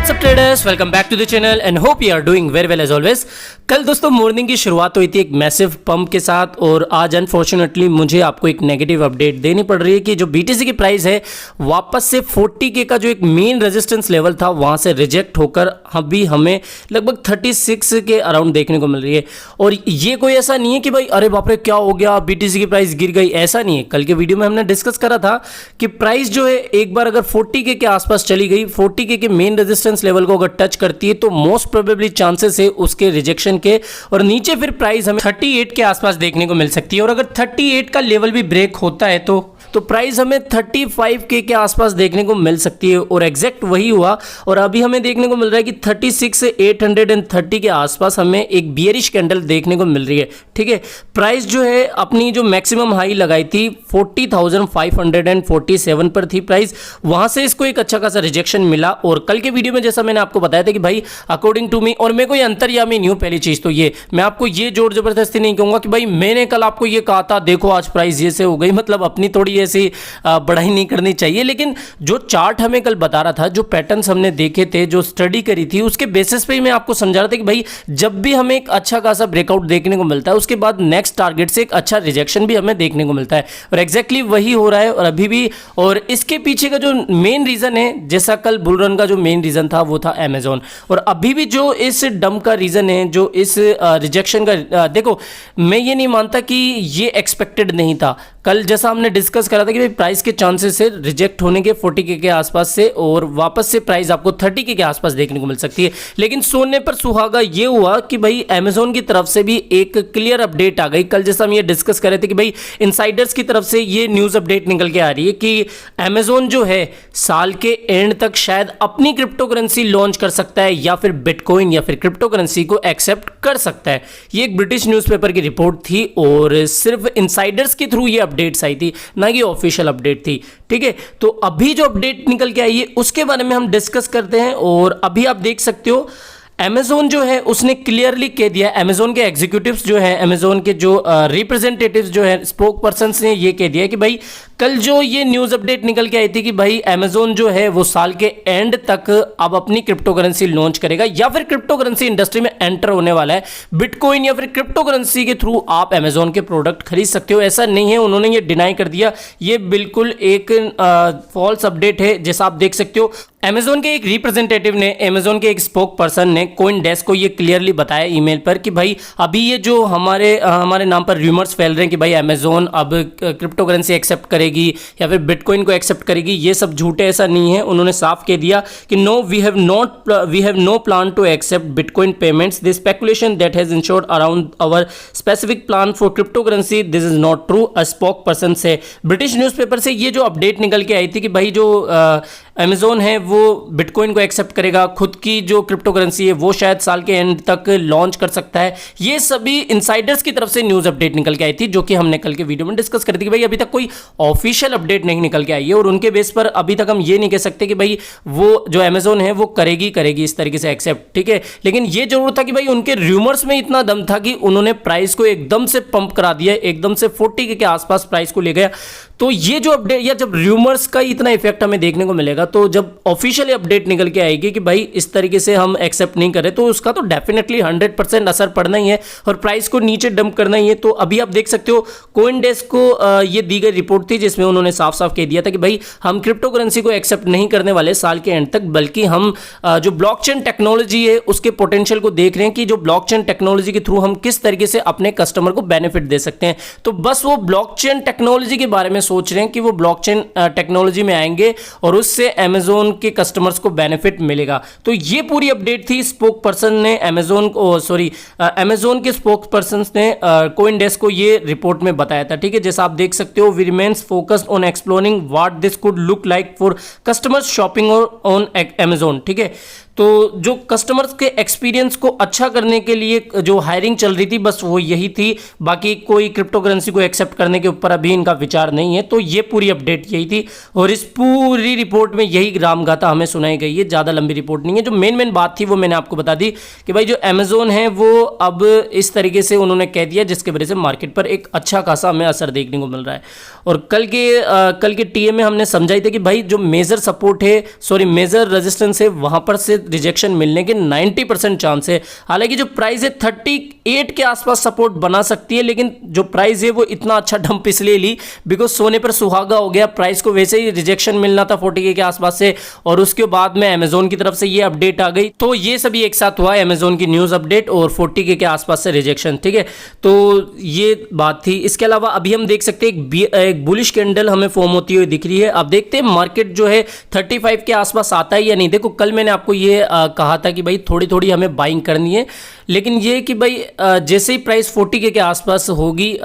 What's up traders, welcome back to the channel and hope you are doing very well as always. कल दोस्तों morning की शुरुआत हुई थी एक मैसिव पंप के साथ और आज अनफॉर्चुनेटली मुझे आपको एक नेगेटिव अपडेट देनी पड़ रही है कि जो बीटीसी की प्राइस है वापस से 40K का जो एक मेन रेजिस्टेंस लेवल था वहां से रिजेक्ट होकर अभी हमें लगभग 36 के अराउंड देखने को मिल रही है। और ये कोई ऐसा नहीं है कि भाई अरे बाप रे क्या हो गया बीटीसी की प्राइस गिर गई, ऐसा नहीं है। कल के वीडियो में हमने डिस्कस करा था कि प्राइस जो है एक बार अगर 40K के आसपास चली गई, 40K के मेन रेजिस्टेंस लेवल को अगर टच करती है तो मोस्ट प्रोबेबली चांसेस है उसके रिजेक्शन के, और नीचे फिर प्राइस हमें 38 के आसपास देखने को मिल सकती है। और अगर 38 का लेवल भी ब्रेक होता है तो प्राइस हमें 35K के आसपास देखने को मिल सकती है और एग्जैक्ट वही हुआ। और अभी हमें देखने को मिल रहा है कि 36,830 के आसपास हमें एक बियरिश कैंडल देखने को मिल रही है। ठीक है, प्राइस जो है अपनी जो मैक्सिमम हाई लगाई थी 40,547 पर थी प्राइस, वहां से इसको एक अच्छा खासा रिजेक्शन मिला। और कल के वीडियो में जैसा मैंने आपको बताया था कि भाई अकॉर्डिंग टू मी, और मैं कोई अंतर्यामी नहीं हूं, पहली चीज तो ये मैं आपको ये जोर जबरदस्ती नहीं कहूंगा कि भाई मैंने कल आपको ये कहा था देखो आज प्राइस ये से हो गई, मतलब अपनी थोड़ी ऐसी बढ़ाई नहीं करनी चाहिए। लेकिन जो चार्ट हमें कल बता रहा था, जो पैटर्न्स हमने देखे थे, जो स्टडी करी थी, उसके बेसिस पे ही मैं आपको समझा रहा था कि भाई जब भी हमें एक अच्छा खासा ब्रेकआउट देखने को मिलता है उसके बाद नेक्स्ट टारगेट से एक अच्छा रिजेक्शन भी हमें देखने को मिलता है और एग्जैक्टली वही हो रहा है और अभी भी। और इसके पीछे का जो मेन रीजन है, जैसा कल बुल रन का जो मेन रीजन था वो था अमेजोन, और अभी भी जो इस डंप का रीजन है, जो इस रिजेक्शन का, देखो मैं ये नहीं मानता कि ये एक्सपेक्टेड नहीं था। कल जैसा हमने डिस्कस करा था कि भाई प्राइस के चांसेस है रिजेक्ट होने के 40K के आसपास से और वापस से प्राइस आपको 30K के आसपास देखने को मिल सकती है। लेकिन सोने पर सुहागा ये हुआ कि भाई अमेजोन की तरफ से भी एक क्लियर अपडेट आ गई। कल जैसा हम ये डिस्कस कर रहे थे कि भाई इनसाइडर्स की तरफ से ये न्यूज़ अपडेट निकल के आ रही है कि अमेजोन जो है साल के एंड तक शायद अपनी क्रिप्टो करेंसी लॉन्च कर सकता है या फिर बिटकॉइन या फिर क्रिप्टो करेंसी को एक्सेप्ट कर सकता है। ये एक ब्रिटिश न्यूज़पेपर की रिपोर्ट थी और सिर्फ इनसाइडर्स के थ्रू ये अपडेट्स आई थी, ना कि ऑफिशियल अपडेट थी। ठीक है, तो अभी जो अपडेट निकल के आई है उसके बारे में हम डिस्कस करते हैं। और अभी आप देख सकते हो अमेजोन जो है उसने क्लियरली कह दिया, अमेजोन के एग्जीक्यूटिव्स जो हैं, अमेजोन के जो रिप्रेजेंटेटिव्स जो है, स्पोक पर्सन्स ने ये कह दिया कि भाई कल जो ये न्यूज़ अपडेट निकल के आई थी कि भाई अमेजोन जो है वो साल के एंड तक अब अपनी क्रिप्टो करेंसी लॉन्च करेगा या फिर क्रिप्टो करेंसी इंडस्ट्री में एंटर होने वाला है। बिटकॉइन या फिर क्रिप्टो करेंसी के थ्रू आप अमेजोन के प्रोडक्ट खरीद सकते हो, ऐसा नहीं है। उन्होंने ये डिनाई कर दिया, ये बिल्कुल एक फॉल्स अपडेट है। जैसा आप देख सकते हो अमेजोन के एक रिप्रेजेंटेटिव ने, अमेजोन के एक स्पोक पर्सन ने कोइन डेस्क को ये क्लियरली बताया ईमेल पर कि भाई अभी ये जो हमारे नाम पर रूमर्स फैल रहे हैं कि भाई अमेजोन अब क्रिप्टो करेंसी एक्सेप्ट करेगी या फिर बिटकॉइन को एक्सेप्ट करेगी, ये सब झूठे, ऐसा नहीं है। उन्होंने साफ कह दिया कि no, we have no plan to accept bitcoin payments, this speculation that has insured around our specific plan for crypto currency, this is not true, a spoke person से। ब्रिटिश न्यूज़पेपर से ये जो अपडेट निकल के आई थी कि भाई जो अमेजोन है वो बिटकॉइन को एक्सेप्ट करेगा, खुद की जो क्रिप्टो करेंसी है वो शायद साल के एंड तक लॉन्च कर सकता है, ये सभी इनसाइडर्स की तरफ से न्यूज़ अपडेट निकल के आई थी, जो कि हमने कल के वीडियो में डिस्कस कर दी कि भाई अभी तक कोई ऑफिशियल अपडेट नहीं निकल के आई है और उनके बेस पर अभी तक हम ये नहीं कह सकते कि भाई वो जो अमेजोन है वो करेगी इस तरीके से एक्सेप्ट। ठीक है, लेकिन ये जरूर था कि भाई उनके रूमर्स में इतना दम था कि उन्होंने प्राइस को एकदम से पंप करा दिया, एकदम से 40K के आसपास प्राइस को ले गया। तो ये जो अपडेट, या जब रूमर्स का इतना इफेक्ट हमें देखने को मिलेगा, तो जब ऑफिशियल अपडेट निकल के आएगी कि भाई इस तरीके से हम एक्सेप्ट नहीं करें, तो उसका तो डेफिनेटली 100% असर पड़ना ही है और प्राइस को नीचे डंप करना ही है। तो अभी आप देख सकते हो कोइन डेस्क को ये दी गई रिपोर्ट थी जिसमें उन्होंने साफ साफ कह दिया था कि भाई हम क्रिप्टो करेंसी को एक्सेप्ट नहीं करने वाले साल के एंड तक, बल्कि हम जो ब्लॉकचेन टेक्नोलॉजी है उसके पोटेंशियल को देख रहे हैं कि जो ब्लॉकचेन टेक्नोलॉजी के थ्रू हम किस तरीके से अपने कस्टमर को बेनिफिट दे सकते हैं। तो बस वो ब्लॉकचेन टेक्नोलॉजी के बारे में सोच रहे हैं कि वो ब्लॉकचेन टेक्नोलॉजी में आएंगे और उससे अमेजोन के कस्टमर्स को बेनिफिट मिलेगा। तो ये पूरी अपडेट थी। स्पोक पर्सन ने अमेजोन के स्पोक पर्सन ने कोइन डेस्क को ये रिपोर्ट में बताया था। ठीक है, जैसा आप देख सकते हो, we remains focused on exploring what this could look like for customers shopping on Amazon. ठीक है, तो जो कस्टमर्स के एक्सपीरियंस को अच्छा करने के लिए जो हायरिंग चल रही थी बस वो यही थी, बाकी कोई क्रिप्टो करेंसी को एक्सेप्ट करने के ऊपर अभी इनका विचार नहीं है। तो ये पूरी अपडेट यही थी और इस पूरी रिपोर्ट में यही रामगाथा हमें सुनाई गई है, ज़्यादा लंबी रिपोर्ट नहीं है। जो मेन बात थी वो मैंने आपको बता दी कि भाई जो अमेजोन है वो अब इस तरीके से उन्होंने कह दिया जिसकी वजह से मार्केट पर एक अच्छा खासा हमें असर देखने को मिल रहा है। और कल के टीए में हमने समझाई थी कि भाई जो मेजर सपोर्ट है, मेजर रेजिस्टेंस है, वहाँ पर से रिजेक्शन मिलने के 90% चांस है। हालांकि जो प्राइस है 38 के आसपास सपोर्ट बना सकती है, लेकिन जो प्राइस है वो इतना अच्छा डंप इसलिए ली बिकॉज सोने पर सुहागा हो गया। प्राइस को वैसे ही रिजेक्शन मिलना था 40K के आसपास से, और उसके बाद में अमेजोन की तरफ से ये अपडेट आ गई। तो ये सभी एक साथ हुआ, अमेजोन की न्यूज़ अपडेट और 40K के आसपास से रिजेक्शन। ठीक है, तो ये बात थी। इसके अलावा अभी हम देख सकते हैं एक बुलिश कैंडल हमें फॉर्म होती हुई दिख रही है। अब देखते हैं मार्केट जो है 35 के आसपास आता है या नहीं। देखो कल मैंने आपको ये कहा था कि भाई थोड़ी थोड़ी हमें बाइंग करनी है, लेकिन ये कि भाई जैसे ही प्राइस 40K के आसपास होगी,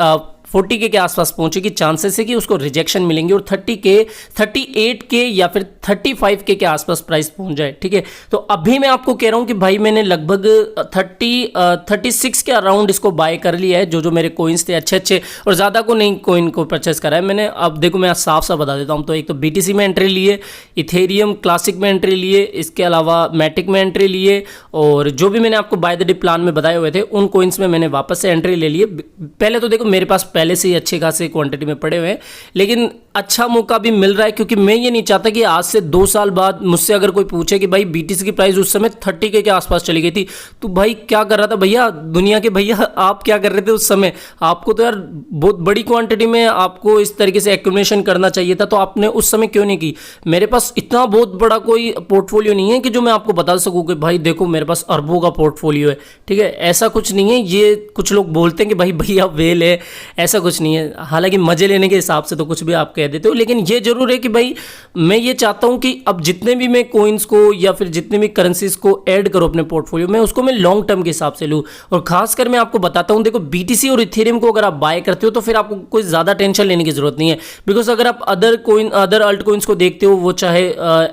40K के आसपास पहुंचेगी, चांसेस है कि उसको रिजेक्शन मिलेंगे और 30K 38K या फिर 35K के आसपास प्राइस पहुंच जाए। ठीक है, तो अभी मैं आपको कह रहा हूं कि भाई मैंने लगभग 36 के अराउंड इसको बाय कर लिया है। जो मेरे कोइंस थे अच्छे और ज़्यादा को नहीं कोइन को परचेस करा है मैंने। अब देखो मैं साफ साफ बता देता हूँ। तो एक तो BTC में एंट्री लिए, इथेरियम क्लासिक में एंट्री लिए, इसके अलावा मैटिक में एंट्री लिए, और जो भी मैंने आपको बाय द डे प्लान में बताए हुए थे उन कोइंस में मैंने वापस से एंट्री ले लिए। पहले तो देखो मेरे पास पहले से ही अच्छे खासे क्वांटिटी में पड़े हुए हैं, लेकिन अच्छा मौका भी मिल रहा है, क्योंकि मैं ये नहीं चाहता कि आज से 2 साल बाद मुझसे अगर कोई पूछे कि भाई BTC की प्राइस उस समय 30K के आसपास चली गई थी, तो भाई क्या कर रहा था भैया दुनिया के, भैया आप क्या कर रहे थे उस समय? आपको तो यार बहुत बड़ी क्वांटिटी में आपको इस तरीके से एक्यूमुलेशन करना चाहिए था, तो आपने उस समय क्यों नहीं की? मेरे पास इतना बहुत बड़ा कोई पोर्टफोलियो नहीं है कि जो मैं आपको बता सकूँ कि भाई देखो मेरे पास अरबों का पोर्टफोलियो है। ठीक है, ऐसा कुछ नहीं है। ये कुछ लोग बोलते हैं कि भाई भैया वेल है, ऐसा कुछ नहीं है। हालांकि मजे लेने के हिसाब से तो कुछ भी आप कह देते हो, लेकिन ये जरूर है कि भाई मैं ये चाहता हूं कि अब जितने भी मैं कोइंस को या फिर जितने भी करेंसीज को ऐड करो अपने पोर्टफोलियो में, उसको मैं लॉन्ग टर्म के हिसाब से लूं। और खासकर मैं आपको बताता हूं, देखो BTC और इथेरियम को अगर आप बाय करते हो तो फिर आपको कोई ज्यादा टेंशन लेने की जरूरत नहीं है, बिकॉज अगर आप अदर अल्ट कोइंस को देखते हो, वो चाहे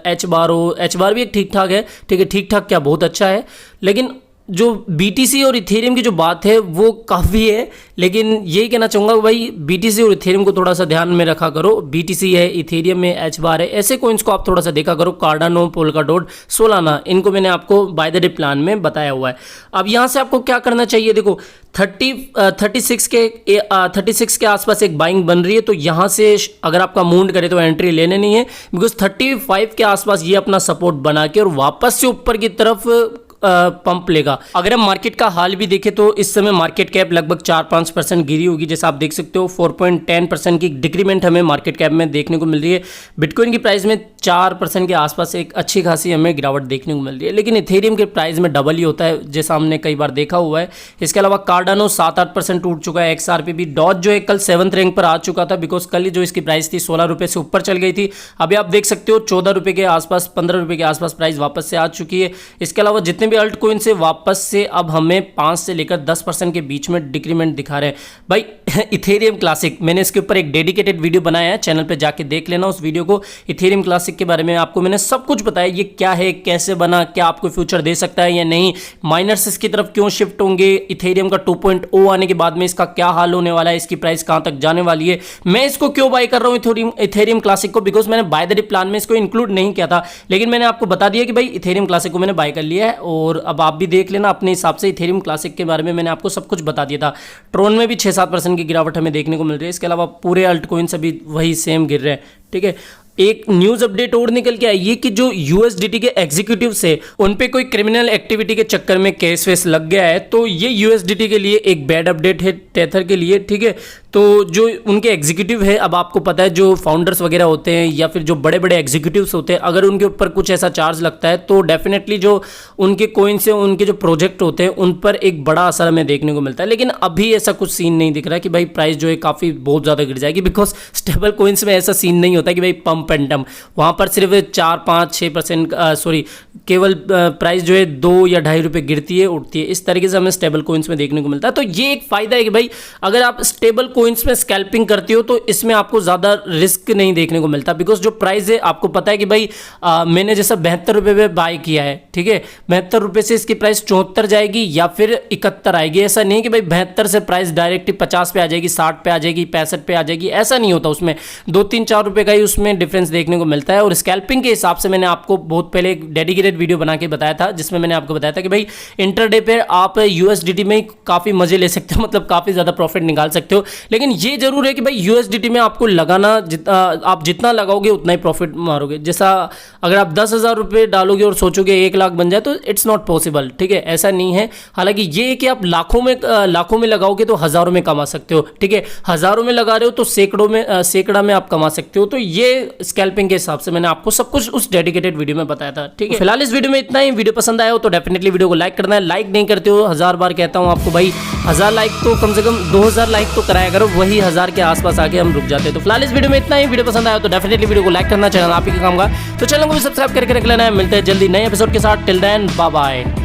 एच बार हो, एच बार भी एक ठीक ठाक है। ठीक है, ठीक ठाक क्या बहुत अच्छा है, लेकिन जो BTC और इथेरियम की जो बात है वो काफ़ी है। लेकिन यही कहना चाहूँगा भाई BTC और इथेरियम को थोड़ा सा ध्यान में रखा करो। BTC है, इथेरियम में एच बार है, ऐसे कोइंस को आप थोड़ा सा देखा करो। कार्डानो, पोल्काडोट, सोलाना, इनको मैंने आपको बाय द डे प्लान में बताया हुआ है। अब यहाँ से आपको क्या करना चाहिए, देखो 36 के आसपास एक बाइंग बन रही है, तो यहाँ से अगर आपका मूड करे तो एंट्री लेने नहीं है, बिकॉज 35 के आसपास ये अपना सपोर्ट बना के और वापस से ऊपर की तरफ पंप लेगा। अगर हम मार्केट का हाल भी देखें तो इस समय मार्केट कैप लगभग 4-5% गिरी होगी। जैसा आप देख सकते हो 4.10% की डिक्रीमेंट हमें मार्केट कैप में देखने को मिल रही है। बिटकॉइन की प्राइस में 4% के आसपास एक अच्छी खासी हमें गिरावट देखने को मिल रही है, लेकिन इथेरियम के प्राइस में डबल ही होता है, जैसा हमने कई बार देखा हुआ है। इसके अलावा कार्डानो 7-8% टूट चुका है। XRP भी, डॉज जो है कल 7th रैंक पर आ चुका था, बिकॉज कल ही जो इसकी प्राइस थी 16 रुपये से ऊपर चल गई थी। अभी आप देख सकते हो 14 रुपये के आसपास, 15 रुपये के आसपास प्राइस वापस से आ चुकी है। इसके अलावा जितने भी अल्ट कोइन से वापस से अब हमें 5 से लेकर 10% के बीच में डिक्रीमेंट दिखा रहे हैं भाई। इथेरियम क्लासिक, मैंने इसके ऊपर एक डेडिकेटेड वीडियो बनाया है, चैनल पे जाके देख लेना उस वीडियो को। इथेरियम क्लासिक के बारे में आपको मैंने सब कुछ बताया, ये क्या है, कैसे बना, क्या आपको फ्यूचर दे सकता है या नहीं, माइनर्स इसकी तरफ क्यों शिफ्ट होंगे, इथेरियम का 2.0 आने के बाद में इसका क्या हाल होने वाला है, इसकी प्राइस कहां तक जाने वाली है, मैं इसको क्यों बाय कर रहा हूं इथेरियम क्लासिक को, बिकॉज मैंने बाय द डे प्लान में इसको इंक्लूड नहीं किया था, लेकिन मैंने आपको बता दिया कि भाई इथेरियम क्लासिक को मैंने बाय कर लिया है। और अब आप भी देख लेना अपने हिसाब से, इथेरियम क्लासिक के बारे में मैंने आपको सब कुछ बता दिया था। ट्रोन में भी 6-7% की गिरावट हमें देखने को मिल रही है। इसके अलावा पूरे अल्ट कोइंस अभी वही सेम गिर रहे हैं। ठीक है, एक न्यूज अपडेट और निकल के आई है कि जो USDT के एग्जीक्यूटिव से उन पे कोई क्रिमिनल एक्टिविटी के चक्कर में केस वेस लग गया है, तो ये USDT के लिए एक बैड अपडेट है, टेथर के लिए। ठीक है, तो जो उनके एग्जीक्यूटिव है, अब आपको पता है जो फाउंडर्स वगैरह होते हैं या फिर जो बड़े बड़े एग्जीक्यूटिव्स होते हैं, अगर उनके ऊपर कुछ ऐसा चार्ज लगता है तो डेफिनेटली जो उनके कोइन से उनके जो प्रोजेक्ट होते हैं उन पर एक बड़ा असर हमें देखने को मिलता है। लेकिन अभी ऐसा कुछ सीन नहीं दिख रहा कि भाई प्राइस जो है काफ़ी बहुत ज़्यादा गिर जाएगी, बिकॉज स्टेबल कोइंस में ऐसा सीन नहीं होता कि भाई पंप एंड डंप, वहाँ पर सिर्फ 4-5-6% केवल प्राइस जो है 2 या 2.5 रुपये गिरती है उठती है, इस तरीके से हमें स्टेबल कोइंस में देखने को मिलता है। तो ये एक फ़ायदा है कि भाई अगर आप स्टेबल कोइंस में स्कैल्पिंग करते हो तो इसमें आपको ज़्यादा रिस्क नहीं देखने को मिलता, बिकॉज जो प्राइस है आपको पता है कि भाई मैंने जैसा 72 रुपये में बाय किया है, ठीक है, 72 रुपये से इसकी प्राइस 74 जाएगी या फिर 71 आएगी। ऐसा नहीं कि भाई 72 से प्राइस डायरेक्टली 50 पे आ जाएगी, 60 पे आ जाएगी, 65 पे आ जाएगी, ऐसा नहीं होता। उसमें 2-3-4 रुपये का ही उसमें डिफरेंस देखने को मिलता है। और स्कैल्पिंग के हिसाब से मैंने आपको बहुत पहले एक डेडिकेटेड वीडियो बना के बताया था, जिसमें मैंने आपको बताया था कि भाई इंटरडे पे आप USDT में काफ़ी मजे ले सकते हो, मतलब काफ़ी ज़्यादा प्रॉफिट निकाल सकते हो। लेकिन ये जरूर है कि भाई यूएसडीटी में आपको लगाना आप जितना लगाओगे उतना ही प्रॉफिट मारोगे। जैसा अगर आप 10,000 रुपये डालोगे और सोचोगे 1 लाख बन जाए तो इट्स नॉट पॉसिबल, ठीक है, ऐसा नहीं है। हालांकि ये है कि आप लाखों में लगाओगे तो हज़ारों में कमा सकते हो, ठीक है, हज़ारों में लगा रहे हो तो सैकड़ा में आप कमा सकते हो। तो ये स्कैल्पिंग के हिसाब से मैंने आपको सब कुछ उस डेडिकेटेड वीडियो में बताया था, ठीक है। फिलहाल इस वीडियो में इतना ही। वीडियो पसंद आया हो तो डेफिनेटली वीडियो को लाइक करना है। लाइक नहीं करते हो, 1000 बार कहता हूँ आपको भाई, 1000 लाइक तो कम से कम 2000 लाइक तो कराया करो, वही 1000 के आसपास आके हम रुक जाते हैं। तो फिलहाल इस वीडियो में इतना ही। वीडियो पसंद आया तो डेफिनेटली वीडियो को लाइक करना, चैनल आप ही का काम का, तो चैनल को भी सब्सक्राइब करके रख लेना है। मिलते हैं जल्दी नए एपिसोड के साथ। Till then bye bye.